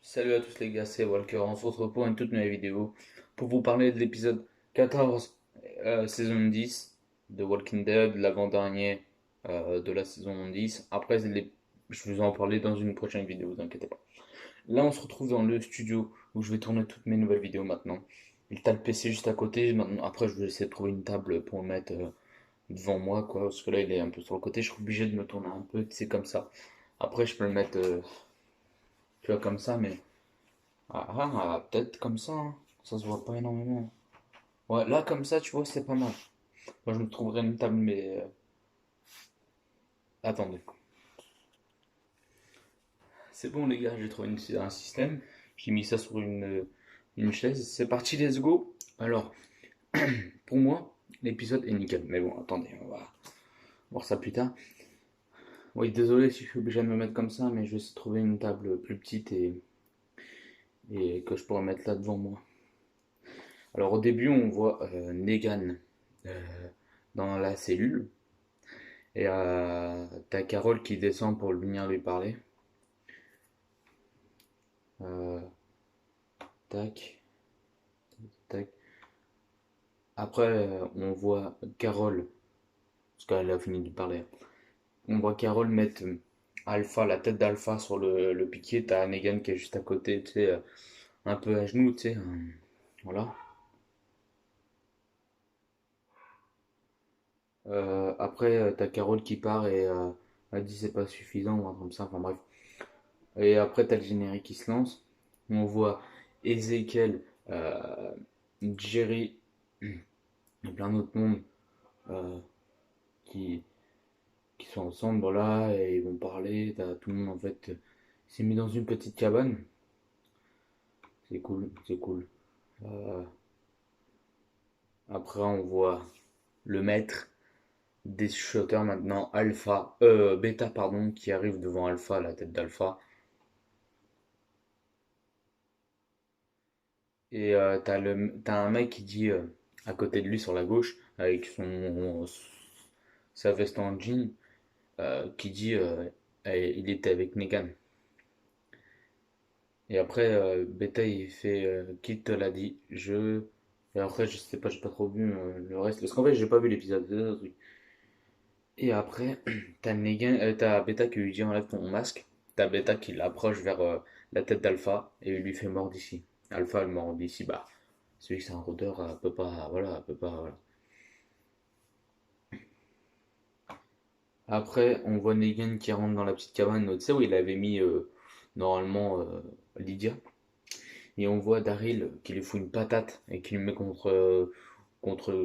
Salut à tous les gars, c'est Walker. On se retrouve pour une toute nouvelle vidéo pour vous parler de l'épisode 14, saison 10 de Walking Dead, l'avant-dernier de la saison 10. Après, je vais en parler dans une prochaine vidéo, vous inquiétez pas. Là, on se retrouve dans le studio où je vais tourner toutes mes nouvelles vidéos maintenant. Il t'a le PC juste à côté. Après, je vais essayer de trouver une table pour le mettre devant moi, quoi, parce que là, il est un peu sur le côté. Je suis obligé de me tourner un peu, c'est comme ça. Après, je peux le mettre, tu vois, comme ça, mais. Peut-être comme ça, hein. Ça se voit pas énormément. Ouais, là, comme ça, tu vois, c'est pas mal. Moi, je me trouverais une table, mais. Attendez. C'est bon, les gars, j'ai trouvé un système. J'ai mis ça sur une chaise. C'est parti, let's go. Alors, pour moi, l'épisode est nickel. Mais bon, attendez, on va voir ça plus tard. Oui, désolé si je suis obligé de me mettre comme ça, mais je vais essayer de trouver une table plus petite et que je pourrais mettre là devant moi. Alors, au début, on voit Negan euh, dans la cellule. Et t'as Carole qui descend pour venir lui parler. Euh, tac, tac. Après, on voit Carole, parce qu'elle a fini de lui parler. On voit Carole mettre Alpha, la tête d'Alpha sur le piquet. T'as Negan qui est juste à côté, tu sais, un peu à genoux, tu sais. Voilà. Après, t'as Carole qui part et elle dit c'est pas suffisant ou un truc comme ça. Enfin bref. Et après, t'as le générique qui se lance. On voit Ezekiel, Jerry et plein d'autres mondes euh, qui, qui sont ensemble, voilà, et ils vont parler. T'as tout le monde en fait s'est mis dans une petite cabane. C'est cool, c'est cool. Euh, Après, on voit le maître des shooters maintenant, Alpha, Beta, pardon, qui arrive devant Alpha, la tête d'Alpha. Et t'as un mec qui dit à côté de lui sur la gauche, avec sa veste en jean, qui dit il était avec Negan. Et après, Beta il fait qui te l'a dit? Et après, je sais pas, j'ai pas trop vu le reste. Parce qu'en fait, j'ai pas vu l'épisode 2. Et après, t'as Beta qui lui dit enlève ton masque. T'as Beta qui l'approche vers la tête d'Alpha et il lui fait mort d'ici. Alpha, le mort d'ici, bah, celui qui c'est un rôdeur, peut pas, voilà, peut pas, voilà. Après, on voit Negan qui rentre dans la petite cabane, tu sais, où il avait mis normalement Lydia. Et on voit Daryl qui lui fout une patate et qui lui met contre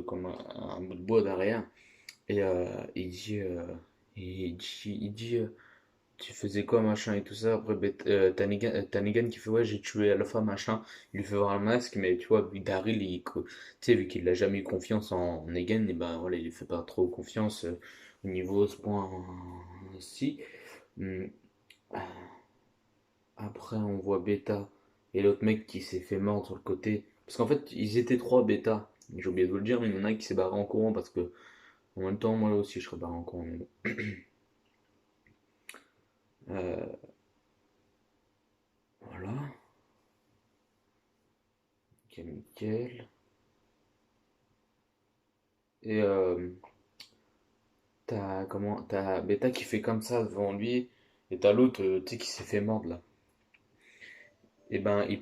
comme un bout de bois derrière. Et il dit tu faisais quoi machin et tout ça. Après, t'as Negan qui fait ouais, j'ai tué Alpha machin. Il lui fait voir le masque, mais tu vois, vu Daryl, tu sais, vu qu'il a jamais eu confiance en Negan, et ben voilà, il lui fait pas trop confiance au niveau ce point-ci. Hum, Après, on voit Beta et l'autre mec qui s'est fait mordre sur le côté. Parce qu'en fait, ils étaient trois Beta. J'ai oublié de vous le dire, mais il y en a un qui s'est barré en courant parce que, en même temps, moi aussi, je serais barré en courant. Mais bon. Euh, voilà. Ok, nickel. Et t'as Beta qui fait comme ça devant lui. Et t'as l'autre, tu sais, qui s'est fait mordre là. Et ben, on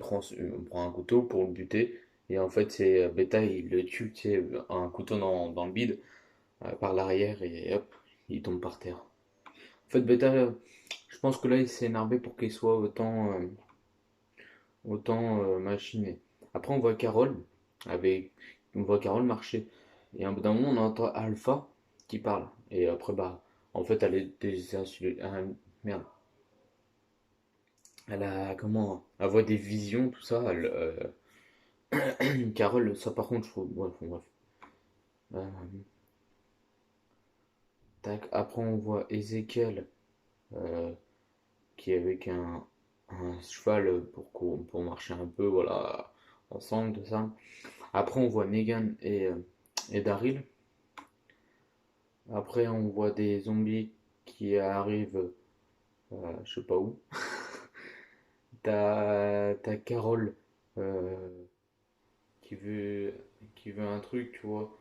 prend un couteau pour le buter. Et en fait, c'est Beta, il le tue, tu sais, un couteau dans le bide, par l'arrière, et hop, il tombe par terre. En fait, Beta, je pense que là, il s'est énervé pour qu'il soit autant machiné. Après, avec, on voit Carole marcher. Et à bout d'un moment, on entend Alpha qui parle. Et après, bah, en fait, elle est déjà merde. Elle voit des visions, tout ça. Carole, ça par contre, je trouve. Bref, bref. Euh, Tac. Après, on voit Ezekiel euh, qui est avec un cheval pour marcher un peu, voilà, ensemble, tout ça. Après, on voit Negan et Daryl. Après, on voit des zombies qui arrivent, je sais pas où. T'as Carole euh, qui veut, qui veut un truc, tu vois.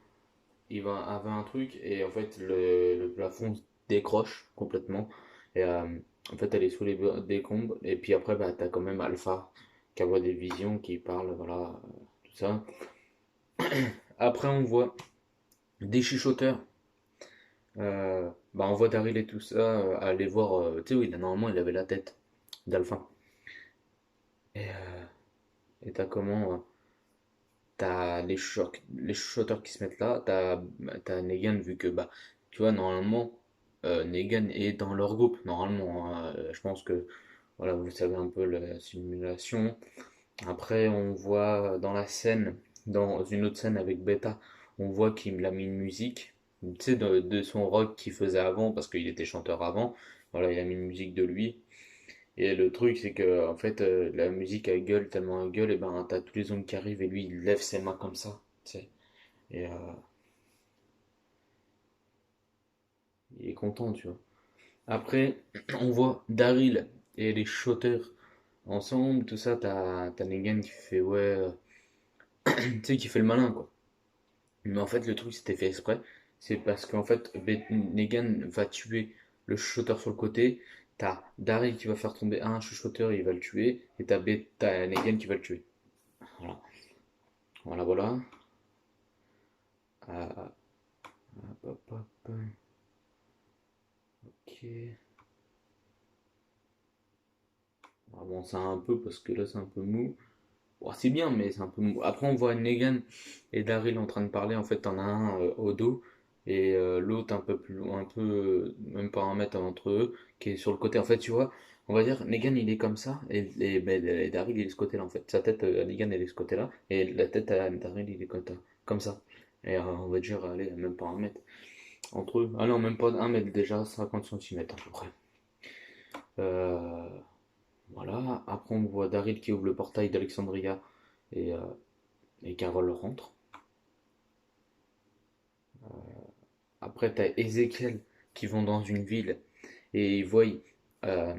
Avait un truc et en fait le plafond se décroche complètement. Et en fait elle est sous les décombres. Et puis après bah, t'as quand même Alpha qui voit des visions, qui parle, voilà, tout ça. Après on voit des chuchoteurs. Bah, on voit Daryl et tout ça aller voir. Tu sais, oui, normalement il avait la tête d'Alpha. Et t'as comment t'as les chuchoteurs qui se mettent là. T'as Negan, vu que, bah, tu vois, normalement, Negan est dans leur groupe. Normalement, hein. Je pense que, voilà, vous savez un peu la simulation. Après, on voit dans la scène, dans une autre scène avec Beta, on voit qu'il a mis une musique, tu sais, de son rock qu'il faisait avant, parce qu'il était chanteur avant. Voilà, il a mis une musique de lui. Et le truc, c'est que, en fait, la musique, elle gueule tellement elle gueule, et ben, t'as tous les zombies qui arrivent, et lui, il lève ses mains comme ça, tu sais. Et il est content, tu vois. Après, on voit Daryl et les shooters ensemble, tout ça, t'as Negan qui fait, ouais, tu sais, qui fait le malin, quoi. Mais en fait, le truc, c'était fait exprès. C'est parce qu'en fait, Negan va tuer le chuchoteur sur le côté. T'as Daryl qui va faire tomber un chuchoteur, il va le tuer. Et t'as Negan qui va le tuer. Voilà, voilà, voilà. Hop, hop, hop. Ok. On va avancer un peu parce que là, c'est un peu mou. Bon, c'est bien, mais c'est un peu mou. Après, on voit Negan et Daryl en train de parler. En fait, t'en as un au dos et l'autre un peu plus loin, un peu, même pas un mètre entre eux, qui est sur le côté. En fait, tu vois, on va dire, Negan il est comme ça ben, et Daryl il est de ce côté-là. En fait, sa tête à Negan elle est de ce côté-là et la tête à Daryl il est comme ça. Et on va dire, allez, même pas un mètre entre eux. Ah non, même pas un mètre déjà, 50 centimètres à peu près. Euh, voilà. Après, on voit Daryl qui ouvre le portail d'Alexandria et, euh, et Carol rentre. Après, t'as Ezekiel qui vont dans une ville et ils voient euh,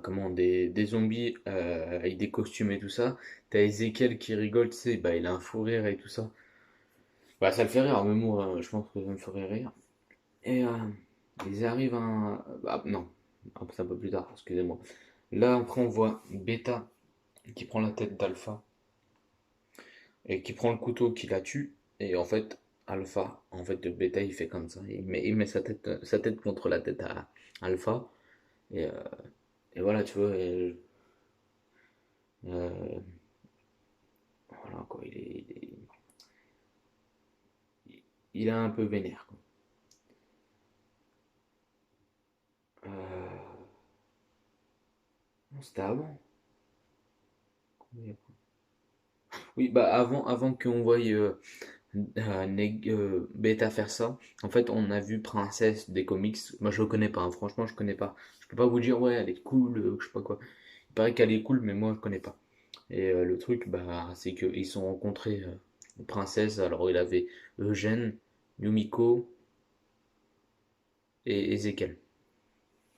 comment des zombies avec des costumes et tout ça. T'as Ezekiel qui rigole, tu sais, bah, il a un fou rire et tout ça. Bah, ça le fait rire, même moi, je pense que ça me ferait rire. Et ils arrivent à un. Ah, non, c'est un peu plus tard, excusez-moi. Là, après, on voit Beta qui prend la tête d'Alpha et qui prend le couteau qui la tue. Et en fait, Alpha, en fait, de Beta, il fait comme ça. Il met sa tête contre la tête à Alpha. Et, euh, et voilà, tu vois. Euh, voilà, quoi. Il est un peu vénère, quoi. Non, c'était avant. Oui, bah avant qu'on voie Beta faire ça, en fait, on a vu Princesse des comics. Moi, je le connais pas, hein. Franchement, je connais pas. Je peux pas vous dire, ouais, elle est cool, je sais pas quoi. Il paraît qu'elle est cool, mais moi, je connais pas. Et le truc, bah, c'est qu'ils se sont rencontrés Princesse. Alors, il avait Eugène, Yumiko et Ezekiel.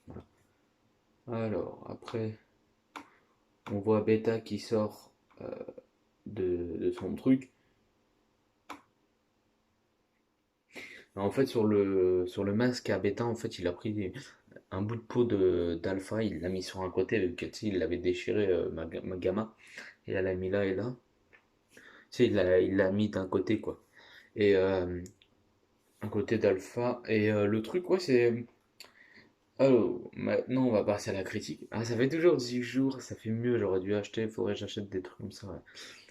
Voilà. Alors, après, on voit Beta qui sort euh, de son truc. En fait, sur le masque à Beta, en fait, il a pris un bout de peau d'Alpha, il l'a mis sur un côté, vu que tu sais, il l'avait déchiré, ma gamma, et elle l'a mis là et là. Tu sais, il l'a mis d'un côté, quoi. Et un côté d'Alpha. Et le truc, ouais, c'est. Oh, maintenant, on va passer à la critique. Ah, ça fait toujours 10 jours, ça fait mieux, j'aurais dû acheter, faudrait que j'achète des trucs comme ça, ouais.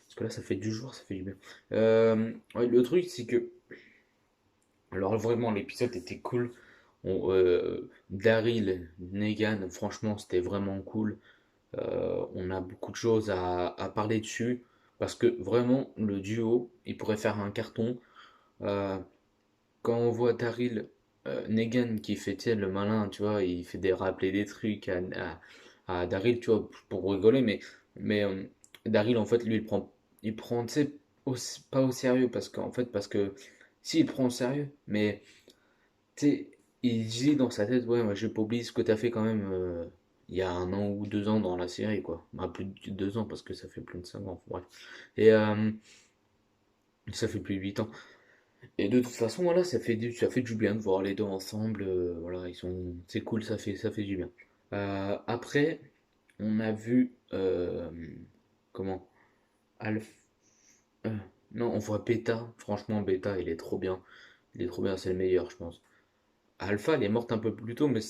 Parce que là, ça fait 10 jours, ça fait du bien. Ouais, le truc, c'est que. Alors, vraiment, l'épisode était cool. Daryl, Negan, franchement, c'était vraiment cool. On a beaucoup de choses à parler dessus. Parce que vraiment, le duo, il pourrait faire un carton. Euh, Quand on voit Daryl, Negan qui fait tu sais, le malin, tu vois, il fait des rappeler des trucs à Daryl, tu vois, pour rigoler, mais Daryl, en fait, lui, il prend, tu sais, pas au sérieux, parce que, si, il prend au sérieux, mais, tu sais, il dit dans sa tête, ouais, moi, j'ai pas oublié ce que t'as fait quand même, il y a 1 an ou 2 ans dans la série, quoi. Bah, plus de 2 ans, parce que ça fait plus de 5 ans, bref. Et ça fait plus de 8 ans. Et de toute façon, voilà, ça fait du bien de voir les deux ensemble. Voilà, c'est cool, ça fait du bien. Après, on a vu, comment? Alpha. euh, non, on voit Beta. Franchement, Beta, il est trop bien. Il est trop bien, c'est le meilleur, je pense. Alpha, elle est morte un peu plus tôt, mais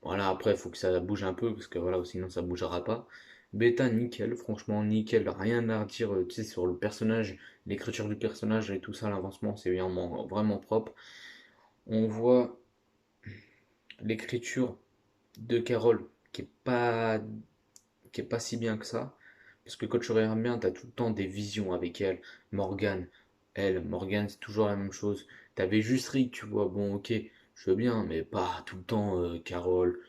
voilà, après, il faut que ça bouge un peu, parce que voilà, sinon ça bougera pas. Beta, nickel, franchement, nickel, rien à dire, tu sais, sur le personnage, l'écriture du personnage et tout ça, l'avancement, c'est vraiment, vraiment propre. On voit l'écriture de Carole qui est pas si bien que ça, parce que quand tu regardes bien, t'as tout le temps des visions avec elle, Morgane, Morgane, c'est toujours la même chose. T'avais juste Rick, tu vois, bon, ok, je veux bien, mais pas tout le temps euh, Carole,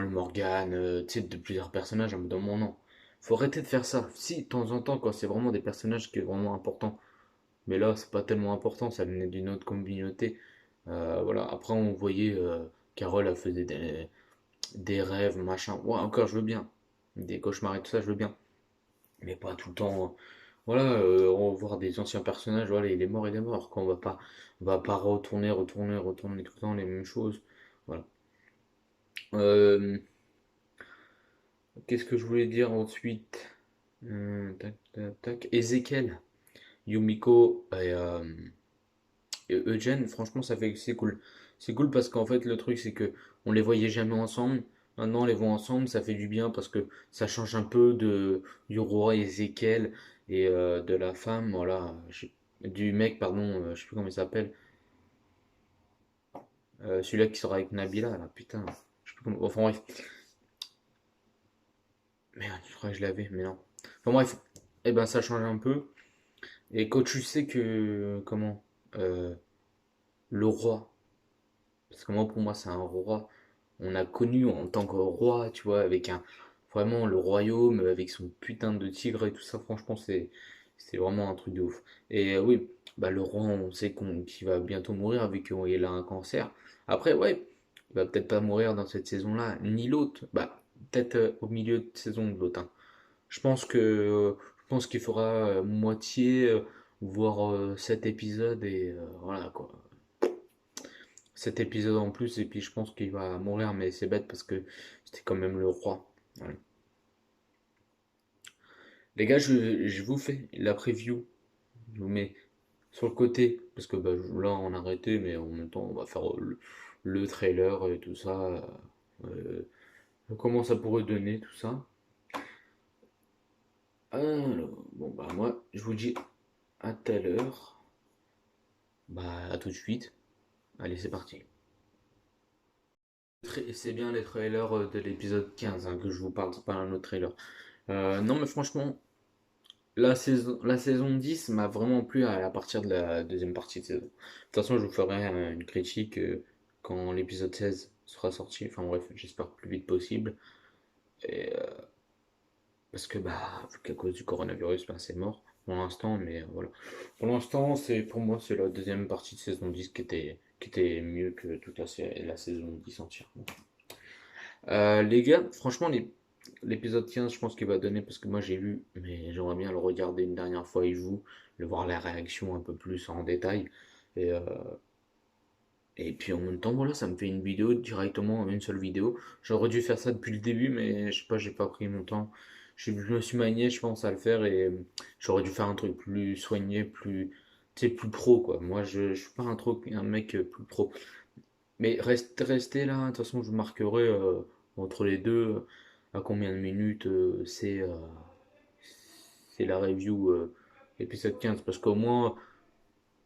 Morgane, tu sais, de plusieurs personnages à me donner mon nom. Faut arrêter de faire ça. Si, de temps en temps, quand c'est vraiment des personnages qui sont vraiment importants. Mais là, c'est pas tellement important, ça venait d'une autre communauté. Voilà. Après, on voyait Carole, elle faisait des rêves, machin. Ouais, encore, je veux bien. Des cauchemars et tout ça, je veux bien. Mais pas tout le temps. Voilà, on va voir des anciens personnages, voilà, il est mort, il est mort. Quoi. On va pas retourner tout le temps les mêmes choses. Voilà. Euh, Qu'est-ce que je voulais dire ensuite? Tac, tac, tac. Ezekiel, Yumiko et Eugène, franchement, c'est cool. C'est cool parce qu'en fait, le truc, c'est que on les voyait jamais ensemble. Maintenant, on les voit ensemble, ça fait du bien parce que ça change un peu du roi Ezekiel et de la femme, voilà, du mec, pardon, je sais plus comment il s'appelle. Celui-là qui sera avec Nabila, là, putain. Je sais plus comment. Enfin, bref. Merde, je crois que je l'avais, mais non. Enfin, bref. Et ben, ça change un peu. Et quand tu sais que, comment, euh, le roi, parce que moi, pour moi, c'est un roi. On a connu en tant que roi, tu vois, avec vraiment le royaume, avec son putain de tigre et tout ça, franchement, c'est vraiment un truc de ouf. Et oui, bah le roi, on sait qu'il va bientôt mourir vu qu'il a un cancer. Après, ouais, il va peut-être pas mourir dans cette saison-là, ni l'autre. Bah, peut-être au milieu de saison de l'autre, hein. Je pense qu'il fera moitié, voire 7 épisodes et voilà quoi. 7 épisodes en plus, et puis je pense qu'il va mourir, mais c'est bête parce que c'était quand même le roi. Voilà. Les gars, je vous fais la preview. Je vous mets sur le côté, parce que bah, là on a arrêté, mais en même temps on va faire le trailer et tout ça. euh, Comment ça pourrait donner tout ça. Alors, bon bah moi je vous dis à tout à l'heure. Bah à tout de suite. Allez, c'est parti. C'est bien les trailers de l'épisode 15 hein, que je vous parle, c'est pas un autre trailer. Non mais franchement, la saison 10 m'a vraiment plu à partir de la deuxième partie de saison. De toute façon, je vous ferai une critique quand l'épisode 16 sera sorti. Enfin bref, j'espère le plus vite possible. Et, parce que bah, vu qu'à cause du coronavirus, bah, c'est mort pour l'instant. Mais voilà. Pour l'instant, pour moi, c'est la deuxième partie de saison 10 qui était mieux que toute la saison 10 entière. Les gars, franchement, l'épisode 15, je pense qu'il va donner parce que moi j'ai vu, mais j'aimerais bien le regarder une dernière fois et vous, le voir la réaction un peu plus en détail. Et, euh, et puis en même temps, voilà, ça me fait une vidéo directement, une seule vidéo. J'aurais dû faire ça depuis le début, mais je sais pas, j'ai pas pris mon temps. Je me suis manié, je pense, à le faire et j'aurais dû faire un truc plus soigné, tu sais, plus pro, quoi. Moi, je suis pas un mec plus pro. Mais restez là, de toute façon je marquerai entre les deux à combien de minutes c'est la review épisode 15 parce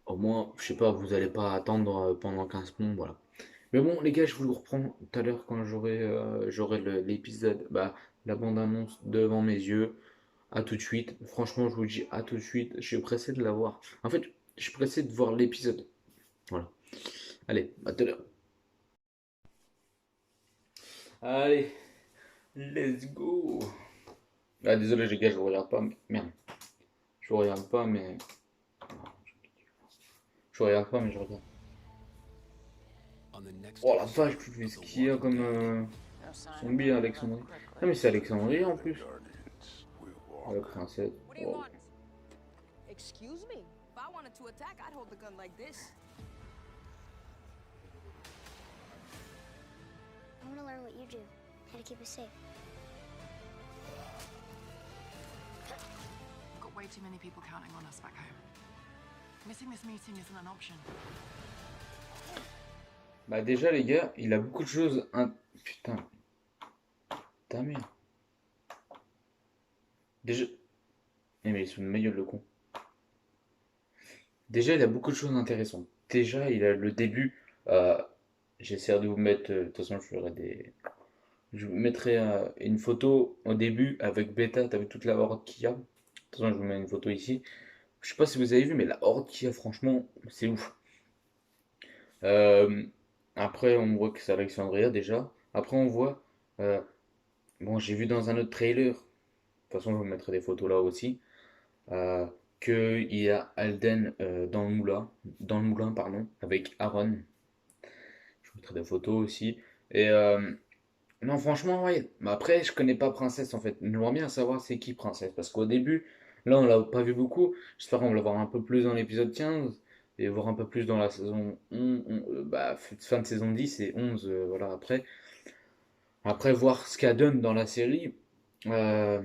au moins, je sais pas, vous allez pas attendre pendant 15 minutes, voilà. Mais bon les gars, je vous reprends tout à l'heure quand j'aurai l'épisode, bah la bande-annonce devant mes yeux. À tout de suite. Franchement, je vous dis à tout de suite. Je suis pressé de la voir. En fait, je suis pressé de voir l'épisode. Voilà. Allez, à tout à l'heure. Allez, let's go. Ah, désolé, les gars, je regarde pas, mais merde. Je regarde pas, mais. Je regarde pas, mais je regarde. Oh la vache, tu fais ce qu'il y a comme. Zombie Alexandrie. Ah, mais c'est Alexandrie en plus. Guardians will La walk. princesse. What do you Wow. want? Excuse me? If I wanted to attack, I'd hold the gun like this. I want to learn what you do, how to keep us safe. We've got way too many people counting on us back home. Missing this meeting isn't an option. Bah déjà les gars, il a beaucoup de choses. Putain, ta mère. Déjà. Eh mais il se met ma gueule le con. Déjà il a beaucoup de choses intéressantes. Déjà il a le début. J'essaierai de vous mettre. De toute façon je vous mettrai une photo au début avec Beta. T'as vu toute la horde qu'il y a. De toute façon je vous mets une photo ici. Je sais pas si vous avez vu mais la horde qu'il y a franchement c'est ouf. Euh, Après, on voit que c'est Alexandria déjà. Après, on voit. euh, bon, j'ai vu dans un autre trailer. De toute façon, je vous mettrai des photos là aussi. euh, Qu'il y a Alden dans le moulin, pardon, avec Aaron. Je vous mettrai des photos aussi. Et non, franchement, ouais. Mais après, je connais pas Princesse en fait. J'aimerais bien savoir c'est qui Princesse. Parce qu'au début, là, on l'a pas vu beaucoup. J'espère qu'on va le voir un peu plus dans l'épisode 15 et voir un peu plus dans la saison 11, bah, fin de saison 10 et 11, voilà, après. Après, voir ce qu'elle donne dans la série, euh,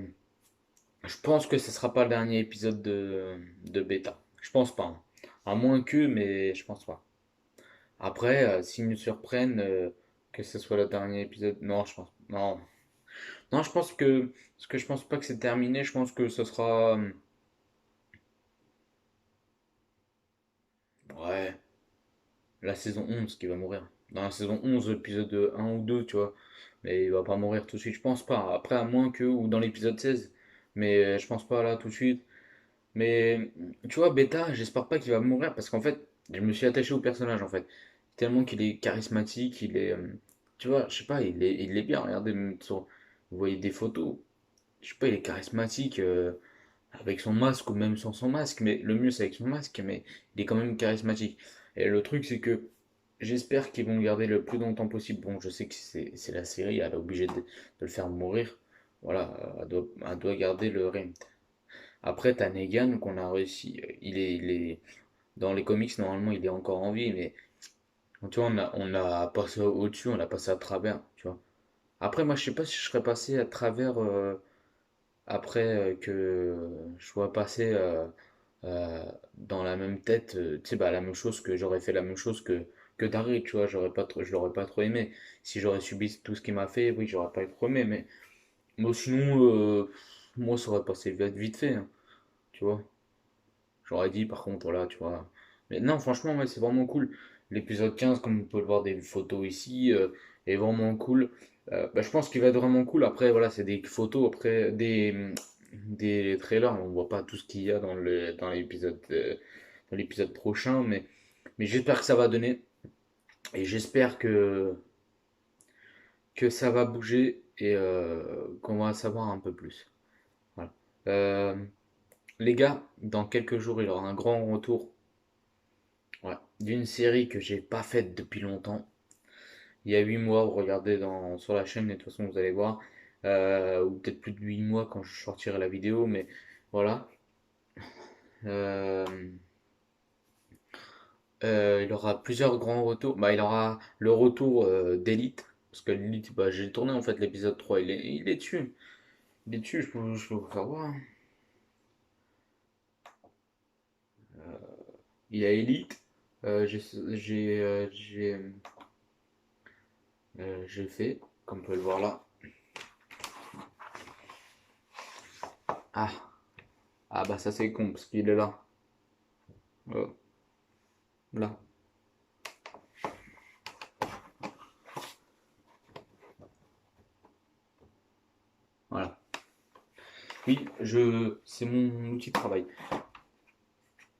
je pense que ce sera pas le dernier épisode de Beta. Je pense pas, hein. À moins que, mais je pense pas. Après, s'ils nous surprennent, que ce soit le dernier épisode, non, je pense, non. Non, je pense que, parce que je pense pas que c'est terminé, je pense que ce sera, ouais, la saison 11 qui va mourir. Dans la saison 11 épisode un ou 2 tu vois. Mais il va pas mourir tout de suite, je pense pas. Après, à moins que, ou dans l'épisode 16. Mais je pense pas là tout de suite. Mais tu vois, Beta, j'espère pas qu'il va mourir parce qu'en fait, je me suis attaché au personnage en fait. Tellement qu'il est charismatique, il est. Tu vois, je sais pas, il est bien. Regardez, vous voyez des photos. Je sais pas, il est charismatique avec son masque ou même sans son masque. Mais le mieux, c'est avec son masque, mais il est quand même charismatique. Et le truc, c'est que j'espère qu'ils vont le garder le plus longtemps possible. Bon, je sais que c'est la série, elle est obligée de le faire mourir. Voilà, elle doit garder le règne. Après, t'as Negan qu'on a réussi. Dans les comics, normalement, il est encore en vie, mais tu vois, on a passé au-dessus, on a passé à travers, tu vois. Après, moi, je sais pas si je serais passé à travers après que je sois passé dans la même tête, tu sais, bah, la même chose que j'aurais fait la même chose que Daryl, tu vois, je l'aurais pas trop aimé. Si j'aurais subi tout ce qu'il m'a fait, oui, j'aurais pas trop aimé, mais moi, sinon, moi, ça aurait passé vite fait, hein, tu vois. J'aurais dit par contre, voilà, tu vois. Mais non, franchement, ouais, c'est vraiment cool. L'épisode 15 comme on peut le voir des photos ici, est vraiment cool. Bah, je pense qu'il va être vraiment cool. Après, voilà, c'est des photos, après des trailers. On voit pas tout ce qu'il y a dans l'épisode prochain, mais j'espère que ça va donner. Et j'espère que ça va bouger et qu'on va en savoir un peu plus. Voilà. Euh, les gars, dans quelques jours, il y aura un grand retour. Ouais, d'une série que j'ai pas faite depuis longtemps. Il y a 8 mois, vous regardez sur la chaîne, et de toute façon vous allez voir. Ou peut-être plus de 8 mois quand je sortirai la vidéo, mais voilà. Euh, il aura plusieurs grands retours. Bah, il aura le retour d'Elite. Parce que l'Elite, bah, j'ai tourné en fait l'épisode 3. Il est dessus. Il est dessus, je peux vous faire voir, hein. Il y a Elite. J'ai fait, comme on peut le voir là. Ah, ah bah ça c'est con parce qu'il est là. Là. Voilà. Oui, c'est mon outil de travail.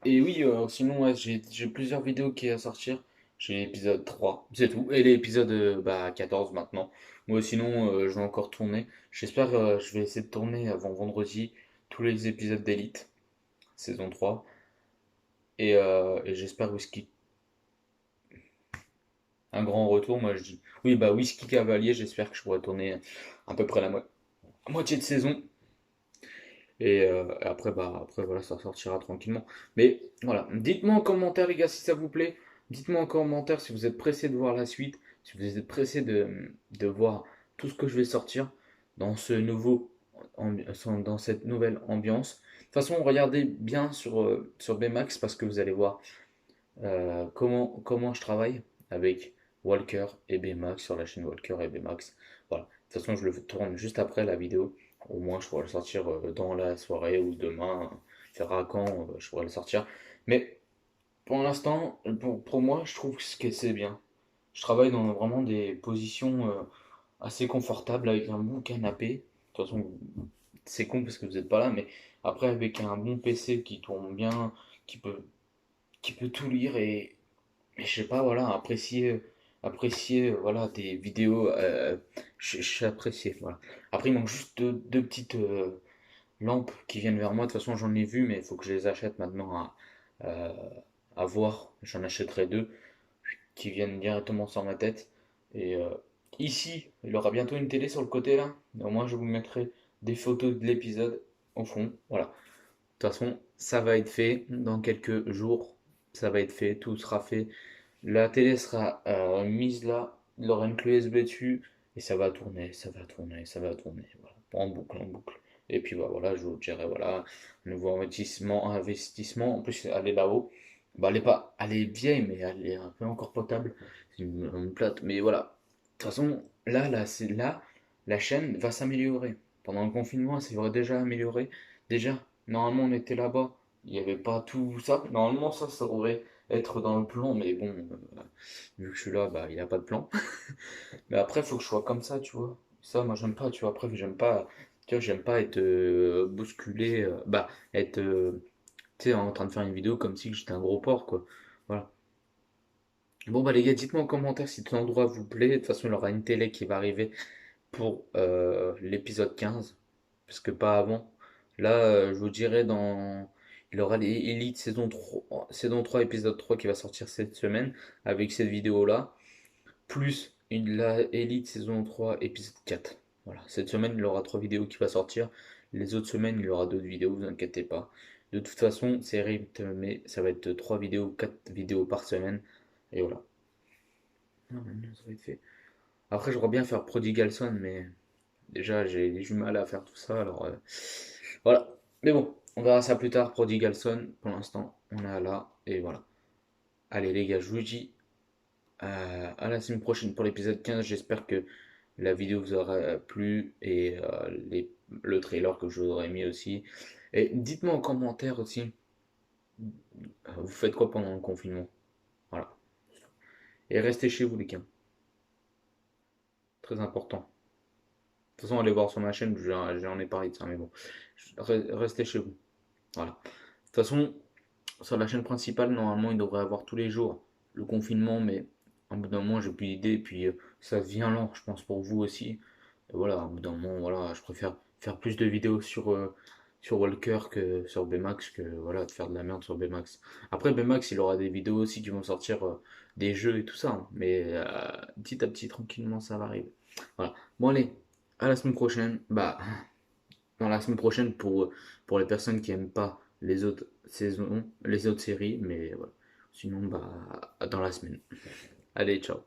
Et oui, sinon, ouais, j'ai plusieurs vidéos qui à sortir. J'ai l'épisode 3, c'est tout. Et l'épisode 14 maintenant. Moi, sinon, je vais encore tourner. J'espère, je vais essayer de tourner avant vendredi tous les épisodes d'Elite, saison 3. Et j'espère Whisky. un grand retour, moi je dis oui, bah Whisky Cavalier, j'espère que je pourrai tourner à peu près la moitié de saison. Et après, bah, après, voilà, ça sortira tranquillement. Mais voilà, dites-moi en commentaire, les gars, si ça vous plaît. Dites-moi en commentaire si vous êtes pressé de voir la suite, si vous êtes pressé de voir tout ce que je vais sortir dans ce dans cette nouvelle ambiance. De toute façon, regardez bien sur Bmax parce que vous allez voir comment je travaille avec Walker et Bmax sur la chaîne Walker et Bmax. Voilà. De toute façon, je le tourne juste après la vidéo. Au moins, je pourrais le sortir dans la soirée ou demain. Faire quand je pourrais le sortir. Mais pour l'instant, pour moi, je trouve que c'est bien. Je travaille dans vraiment des positions assez confortables avec un bon canapé. De toute façon, c'est con parce que vous n'êtes pas là, mais après, avec un bon PC qui tourne bien, qui peut, qui peut tout lire et je sais pas, voilà, apprécier voilà, des vidéos, j'ai apprécié, voilà. Après, il manque juste deux petites lampes qui viennent vers moi. De toute façon, j'en ai vu, mais il faut que je les achète maintenant euh, à voir. J'en achèterai deux qui viennent directement sur ma tête. Et ici, il aura bientôt une télé sur le côté là. Au moins, je vous mettrai des photos de l'épisode au fond. Voilà. De toute façon, ça va être fait dans quelques jours. Ça va être fait, tout sera fait. La télé sera mise là, il y aura une clé USB dessus, et ça va tourner, ça va tourner, ça va tourner, voilà, en boucle, en boucle. Et puis bah, voilà, je vous dirais, voilà, un nouveau investissement, en plus elle est là-haut, bah, elle est pas, elle est vieille, mais elle est un peu encore potable, c'est une plate, mais voilà. De toute façon, là, la chaîne va s'améliorer. Pendant le confinement, elle s'est déjà améliorée. Déjà, normalement, on était là-bas, il n'y avait pas tout ça. Normalement, ça aurait être dans le plan, mais bon, vu que je suis là, bah, il n'y a pas de plan. Mais après, il faut que je sois comme ça, tu vois. Ça, moi, j'aime pas, tu vois. Après, j'aime pas, tu vois, j'aime pas être bousculé, bah, être, tu sais, en train de faire une vidéo comme si j'étais un gros porc, quoi. Voilà. Bon, bah, les gars, dites-moi en commentaire si cet endroit vous plaît. De toute façon, il y aura une télé qui va arriver pour l'épisode 15, parce que pas avant. Là, je vous dirai Il y aura les Elite saison 3 épisode 3 qui va sortir cette semaine, avec cette vidéo-là, plus la Elite saison 3 épisode 4. Voilà, cette semaine, il y aura 3 vidéos qui vont sortir. Les autres semaines, il y aura d'autres vidéos, vous inquiétez pas. De toute façon, c'est rythmé, ça va être 3 vidéos, 4 vidéos par semaine. Et voilà. Non, ça va être fait. Après, j'aimerais bien faire Prodigal Son, mais déjà, j'ai du mal à faire tout ça, alors voilà. Mais bon, on verra ça plus tard. Prodigal Son, pour l'instant, on est là, et voilà. Allez, les gars, je vous dis à la semaine prochaine pour l'épisode 15. J'espère que la vidéo vous aura plu et le trailer que je vous aurais mis aussi. Et dites-moi en commentaire aussi, vous faites quoi pendant le confinement? Voilà. Et restez chez vous, les gars. Très important. De toute façon, allez voir sur ma chaîne, j'en ai parlé de ça, mais bon. Restez chez vous. Voilà. De toute façon, sur la chaîne principale, normalement, il devrait avoir tous les jours le confinement, mais au bout d'un moment, j'ai plus d'idées, puis ça devient lent, je pense, pour vous aussi. Et voilà, au bout d'un moment, voilà, je préfère faire plus de vidéos sur Walker que sur Bmax, que voilà, de faire de la merde sur Bmax. Après, Bmax, il aura des vidéos aussi qui vont sortir, des jeux et tout ça, hein, mais petit à petit, tranquillement, ça va arriver. Voilà. Bon, allez, à la semaine prochaine. Bah, dans la semaine prochaine pour les personnes qui aiment pas les autres saisons, les autres séries, mais voilà. Sinon, bah, dans la semaine. Allez, ciao.